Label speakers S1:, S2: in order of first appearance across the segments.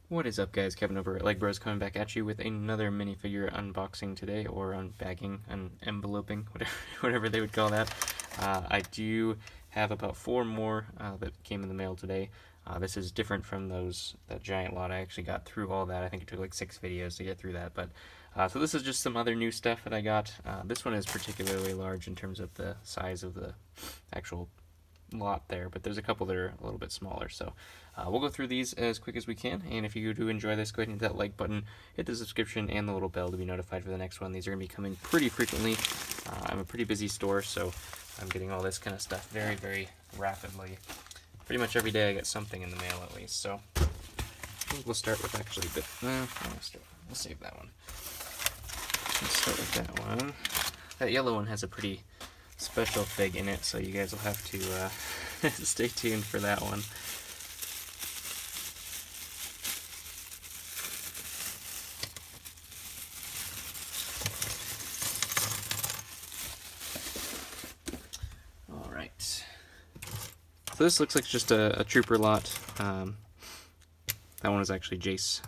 S1: What is up, guys? Kevin over at LEGbrOs coming back at you with another minifigure unboxing today, or unbagging, enveloping, whatever they would call that. I do have about 4 more that came in the mail today. This is different from that giant lot. I actually got through all that. I think it took like 6 videos to get through that. But so this is just some other new stuff that I got. This one is particularly large in terms of the size of the actual lot there, but there's a couple that are a little bit smaller. So we'll go through these as quick as we can, and if you do enjoy this, go ahead and hit that like button, hit the subscription and the little bell to be notified for the next one. These are going to be coming pretty frequently. I'm a pretty busy store, so I'm getting all this kind of stuff very, very rapidly. Pretty much every day I get something in the mail at least. So I think we'll start with actually we'll save that one. Let's start with that one. That yellow one has a pretty special fig in it, so you guys will have to stay tuned for that one. Alright. So this looks like just a trooper lot. That one is actually Jace.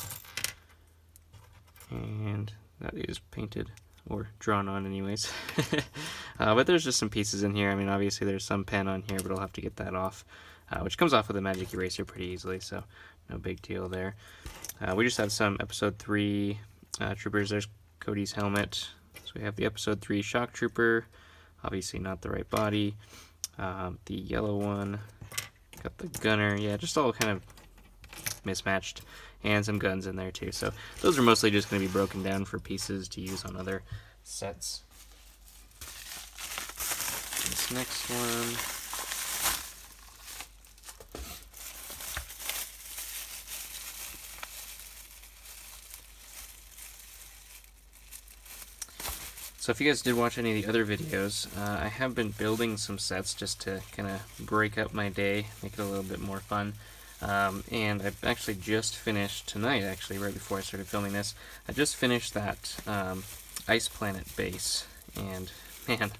S1: And that is painted, or drawn on anyways. But there's just some pieces in here. I mean, obviously there's some pen on here, but I'll have to get that off, which comes off with a magic eraser pretty easily, so no big deal there. We just have some episode 3 troopers. There's Cody's helmet. So we have the episode 3 shock trooper, obviously not the right body. The yellow one, got the gunner. Yeah, just all kind of mismatched, and some guns in there too. So those are mostly just going to be broken down for pieces to use on other sets. This next one, so if you guys did watch any of the other videos, I have been building some sets just to kind of break up my day, make it a little bit more fun. And I've actually just finished tonight, actually, right before I started filming this, I just finished that Ice Planet base, and man,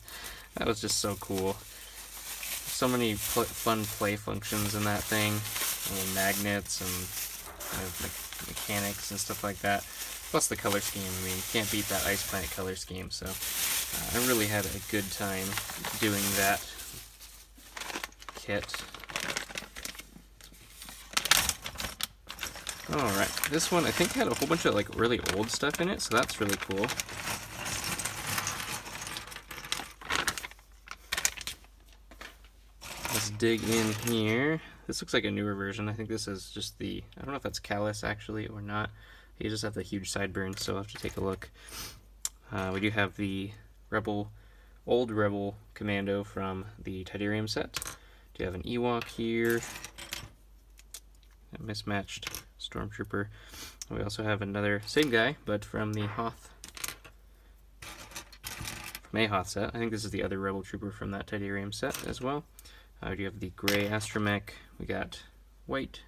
S1: that was just so cool. So many fun play functions in that thing, and magnets and kind of mechanics and stuff like that. Plus the color scheme. I mean, you can't beat that Ice Planet color scheme, so I really had a good time doing that kit. Alright, this one I think had a whole bunch of like really old stuff in it, so that's really cool. Let's dig in here. This looks like a newer version. I think this is just the, I don't know if that's Callus actually or not. You just have the huge sideburns, so I'll have to take a look. We do have the old Rebel Commando from the Tidarium set. Do you have an Ewok here? A mismatched Stormtrooper. We also have another, same guy, but from the Hoth, from a Hoth set. I think this is the other Rebel Trooper from that Tidarium set as well. We do have the gray Astromech. We got white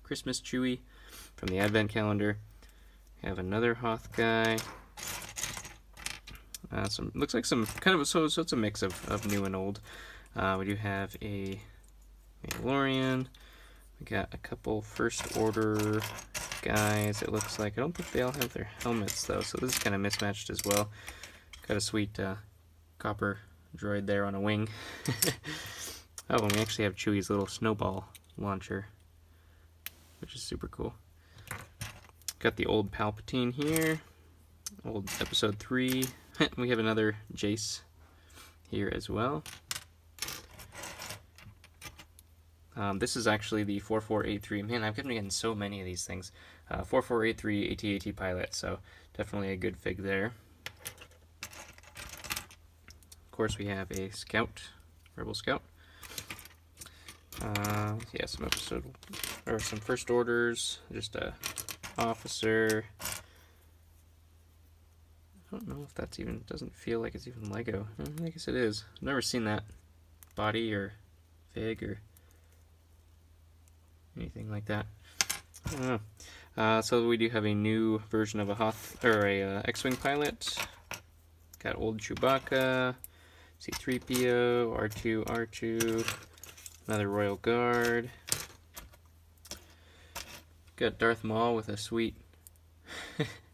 S1: Christmas Chewie from the Advent Calendar. We have another Hoth guy. Looks like some kind of, so it's a mix of new and old. We do have a Mandalorian. We got a couple First Order guys, it looks like. I don't think they all have their helmets, though, so this is kind of mismatched as well. Got a sweet copper droid there on a wing. Oh, and we actually have Chewie's little snowball launcher, which is super cool. Got the old Palpatine here, old Episode 3. We have another Jace here as well. This is actually the 4483. Man, I've been getting so many of these things. 4483 AT-AT pilot, so definitely a good fig there. Of course, we have a Scout, Rebel Scout. Yeah, some First Orders, just a officer. I don't know if that's even, doesn't feel like it's even Lego. I guess it is. I've never seen that body or fig or anything like that. I don't know. So we do have a new version of a Hoth, or a X-Wing pilot. Got old Chewbacca, C-3PO, R2, R2, another Royal Guard. Got Darth Maul with a sweet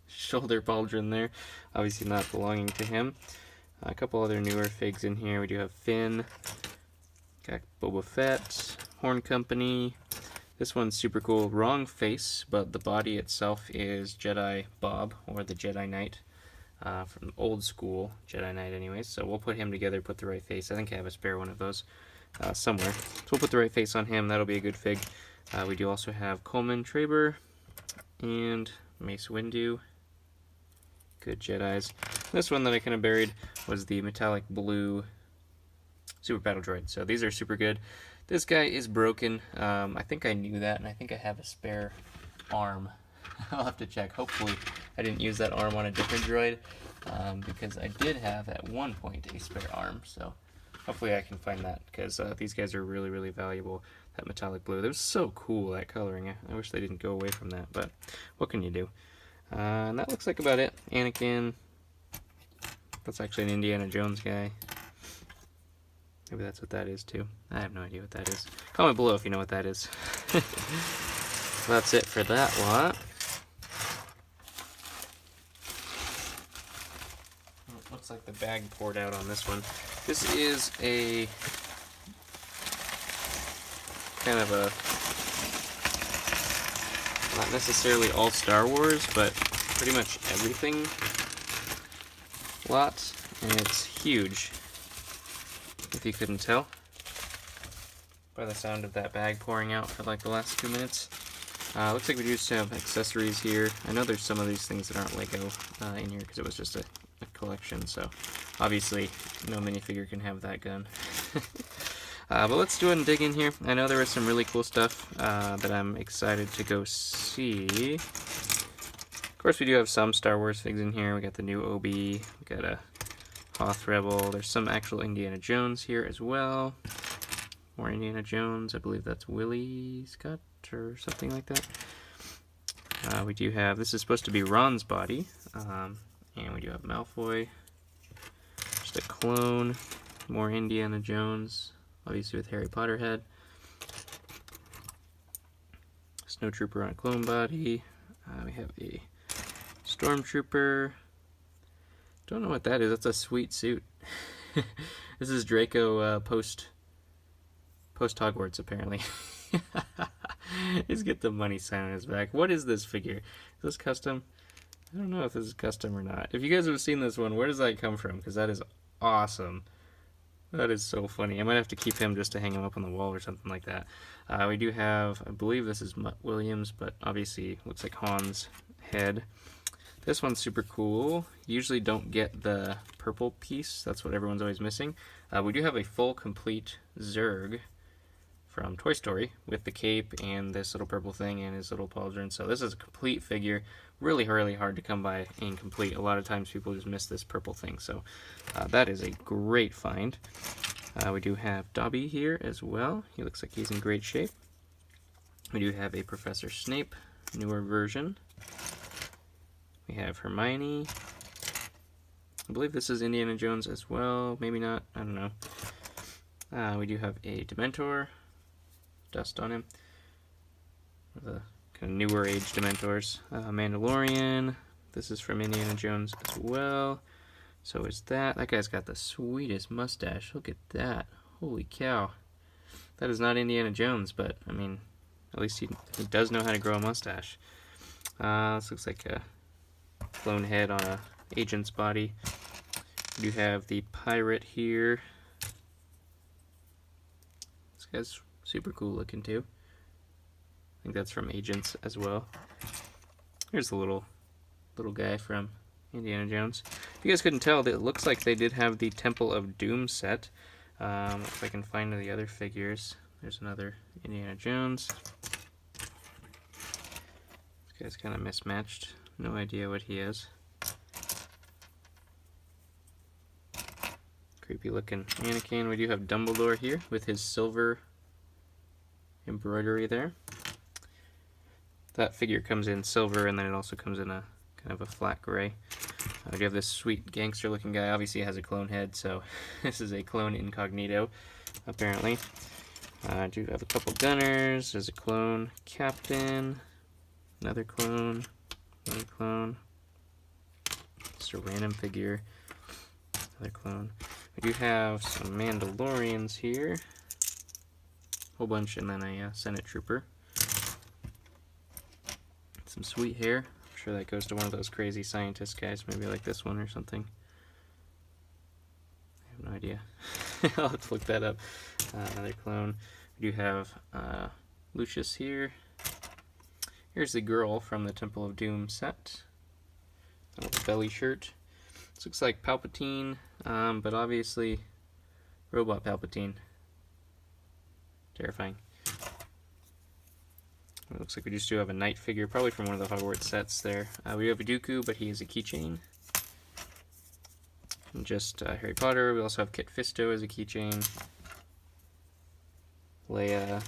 S1: shoulder pauldron there, obviously not belonging to him. A couple other newer figs in here. We do have Finn, got Boba Fett, Horn Company. This one's super cool. Wrong face, but the body itself is Jedi Bob, or the Jedi Knight, from old school Jedi Knight anyways. So we'll put him together, put the right face. I think I have a spare one of those somewhere. So we'll put the right face on him. That'll be a good fig. We do also have Coleman Traber and Mace Windu. Good Jedis. This one that I kind of buried was the metallic blue Super Battle Droid. So these are super good. This guy is broken. I think I knew that, and I think I have a spare arm. I'll have to check. Hopefully I didn't use that arm on a different droid, because I did have at one point a spare arm. So hopefully I can find that, because these guys are really, really valuable. That metallic blue. That was so cool, that coloring. I wish they didn't go away from that, but what can you do? And that looks like about it. Anakin. That's actually an Indiana Jones guy. Maybe that's what that is too. I have no idea what that is. Comment below if you know what that is. That's it for that lot. It looks like the bag poured out on this one. This is a kind of a, not necessarily all Star Wars, but pretty much everything lot, and it's huge, if you couldn't tell by the sound of that bag pouring out for like the last 2 minutes. Looks like we do still have accessories here. I know there's some of these things that aren't Lego in here because it was just a collection, so obviously no minifigure can have that gun. But let's do it and dig in here. I know there was some really cool stuff that I'm excited to go see. Of course, we do have some Star Wars figs in here. We got the new Obi, we got a Hoth Rebel. There's some actual Indiana Jones here as well. More Indiana Jones. I believe that's Willie Scott or something like that. We do have, this is supposed to be Ron's body. And we do have Malfoy. Just a clone. More Indiana Jones. Obviously with Harry Potter head. Snowtrooper on a clone body. We have a Stormtrooper. Don't know what that is. That's a sweet suit. This is Draco post Hogwarts apparently. He's got the money sign on his back. What is this figure? Is this custom? I don't know if this is custom or not. If you guys have seen this one, where does that come from? Because that is awesome. That is so funny. I might have to keep him just to hang him up on the wall or something like that. We do have, I believe this is Mutt Williams, but obviously looks like Han's head. This one's super cool. Usually don't get the purple piece. That's what everyone's always missing. We do have a full complete Zurg from Toy Story with the cape and this little purple thing and his little pauldron. So this is a complete figure. Really, really hard to come by and complete. A lot of times people just miss this purple thing. So that is a great find. We do have Dobby here as well. He looks like he's in great shape. We do have a Professor Snape, newer version. We have Hermione. I believe this is Indiana Jones as well. Maybe not. I don't know. We do have a Dementor. Dust on him. The kind of newer age Dementors. Mandalorian. This is from Indiana Jones as well. So is that. That guy's got the sweetest mustache. Look at that. Holy cow. That is not Indiana Jones, but I mean, at least he does know how to grow a mustache. This looks like a clone head on a agent's body. You have the pirate here. This guy's super cool looking too. I think that's from Agents as well. Here's the little guy from Indiana Jones. If you guys couldn't tell, it looks like they did have the Temple of Doom set. If I can find the other figures. There's another Indiana Jones. This guy's kind of mismatched. No idea what he is. Creepy looking Anakin. We do have Dumbledore here with his silver embroidery there. That figure comes in silver and then it also comes in a kind of a flat gray. We have this sweet gangster looking guy. Obviously he has a clone head, so this is a clone incognito apparently. I do have a couple gunners. There's a clone captain. Another clone. Another clone. Just a random figure. Another clone. We do have some Mandalorians here. Whole bunch, and then a Senate Trooper. Some sweet hair. I'm sure that goes to one of those crazy scientist guys, maybe like this one or something. I have no idea. I'll have to look that up. Another clone. We do have Lucius here. Here's the girl from the Temple of Doom set. A belly shirt. This looks like Palpatine, but obviously robot Palpatine. Terrifying. It looks like we just do have a knight figure, probably from one of the Hogwarts sets there. We have a Dooku, but he is a keychain. And just Harry Potter. We also have Kit Fisto as a keychain. Leia.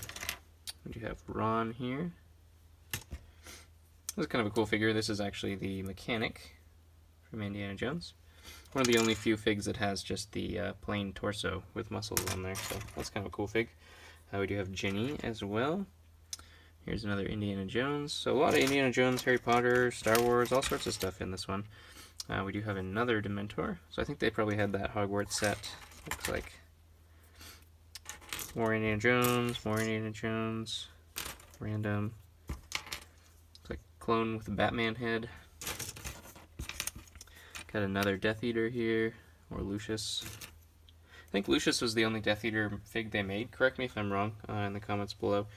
S1: We do have Ron here. This is kind of a cool figure. This is actually the mechanic from Indiana Jones. One of the only few figs that has just the plain torso with muscles on there, so that's kind of a cool fig. We do have Ginny as well. Here's another Indiana Jones. So a lot of Indiana Jones, Harry Potter, Star Wars, all sorts of stuff in this one. We do have another Dementor. So I think they probably had that Hogwarts set. Looks like more Indiana Jones, random. Looks like clone with a Batman head. Got another Death Eater here, or Lucius. I think Lucius was the only Death Eater fig they made. Correct me if I'm wrong in the comments below.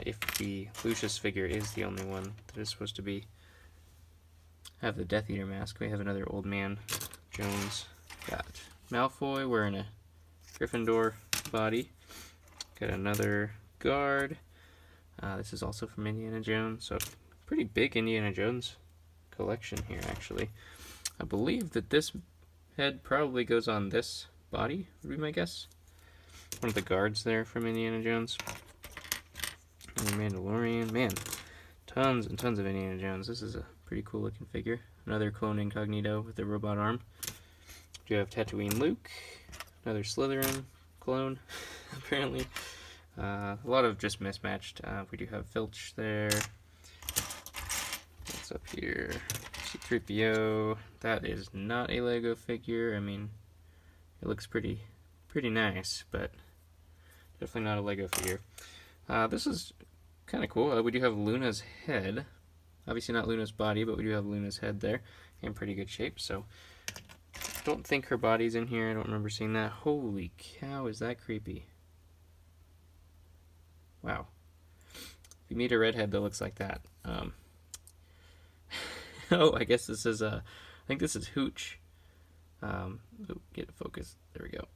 S1: If the Lucius figure is the only one that is supposed to have the Death Eater mask. We have another Old Man Jones. Got Malfoy wearing a Gryffindor body. Got another guard. This is also from Indiana Jones. So pretty big Indiana Jones collection here, actually. I believe that this head probably goes on this body, would be my guess. One of the guards there from Indiana Jones. And Mandalorian. Man, tons and tons of Indiana Jones. This is a pretty cool looking figure. Another clone Incognito with a robot arm. Do you have Tatooine Luke? Another Slytherin clone, apparently. A lot of just mismatched. We do have Filch there. What's up here? C-3PO. That is not a Lego figure. I mean, it looks pretty nice, but definitely not a Lego figure. This is kind of cool. We do have Luna's head. Obviously not Luna's body, but we do have Luna's head there in pretty good shape. So I don't think her body's in here. I don't remember seeing that. Holy cow, is that creepy. Wow. If you meet a redhead that looks like that. Oh, I guess this is I think this is Hooch. Get focus. There we go.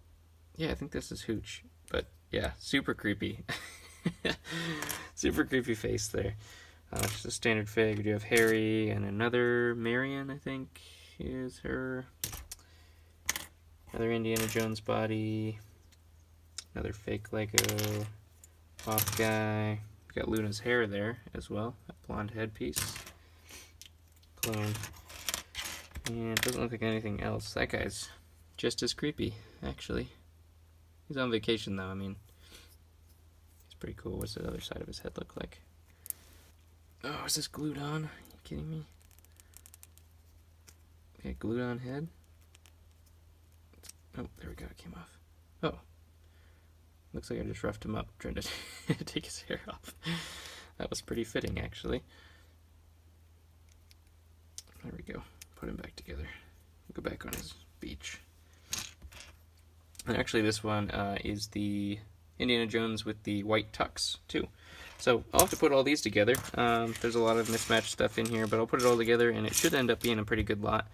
S1: Yeah, I think this is Hooch. But yeah, super creepy. Super creepy face there. Just a standard fig. We do have Harry and another Marion, I think, is her. Another Indiana Jones body. Another fake Lego. Off guy. We got Luna's hair there as well. That blonde headpiece. Clone. And it doesn't look like anything else. That guy's just as creepy, actually. He's on vacation though, I mean. He's pretty cool. What's the other side of his head look like? Oh, is this glued on? Are you kidding me? Okay, glued on head. Oh, there we go, it came off. Oh. Looks like I just roughed him up trying to take his hair off. That was pretty fitting, actually. There we go. Put him back together. Go back on his beach. And actually this one is the Indiana Jones with the white tux, too. So I'll have to put all these together. There's a lot of mismatched stuff in here, but I'll put it all together, and it should end up being a pretty good lot.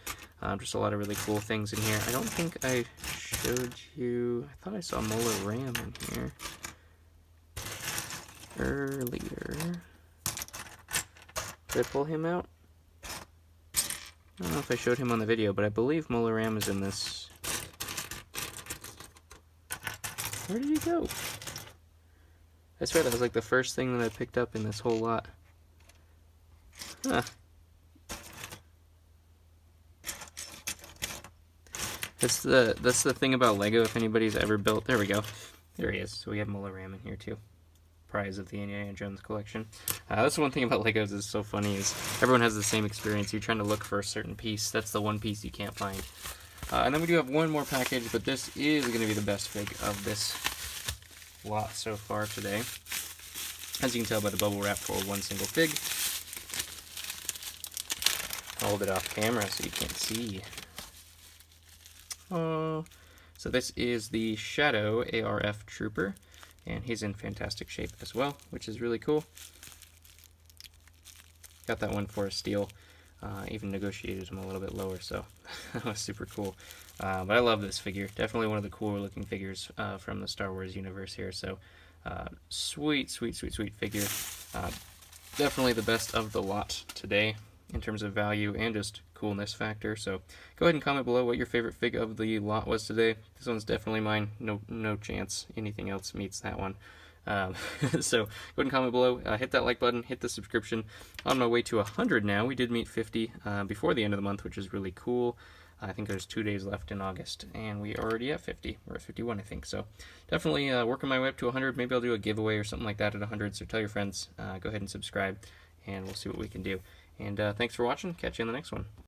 S1: Just a lot of really cool things in here. I don't think I showed you... I thought I saw Mola Ram in here earlier. Did I pull him out? I don't know if I showed him on the video, but I believe Mola Ram is in this. Where did he go? I swear that was like the first thing that I picked up in this whole lot. Huh. That's the thing about Lego, if anybody's ever built... There we go. There he is. So we have Mola Ram in here too. prize of the Indiana Jones collection. That's the one thing about Legos is so funny is everyone has the same experience. You're trying to look for a certain piece. That's the one piece you can't find. And then we do have one more package, but this is going to be the best fig of this lot so far today. As you can tell by the bubble wrap for one single fig. I'll hold it off camera so you can't see. Oh, so this is the Shadow ARF Trooper, and he's in fantastic shape as well, which is really cool. Got that one for a steal. Even negotiated him a little bit lower, so that was super cool. But I love this figure. Definitely one of the cooler looking figures from the Star Wars universe here. So sweet figure. Definitely the best of the lot today in terms of value and just coolness factor. So go ahead and comment below what your favorite fig of the lot was today. This one's definitely mine. No chance anything else meets that one. So go ahead and comment below, hit that like button, hit the subscription. On my way to 100 now. We did meet 50 before the end of the month, which is really cool. I think there's 2 days left in August, and we are already at 50. We're at 51, I think. So definitely working my way up to 100. Maybe I'll do a giveaway or something like that at 100, so tell your friends. Go ahead and subscribe, and we'll see what we can do. And thanks for watching. Catch you in the next one.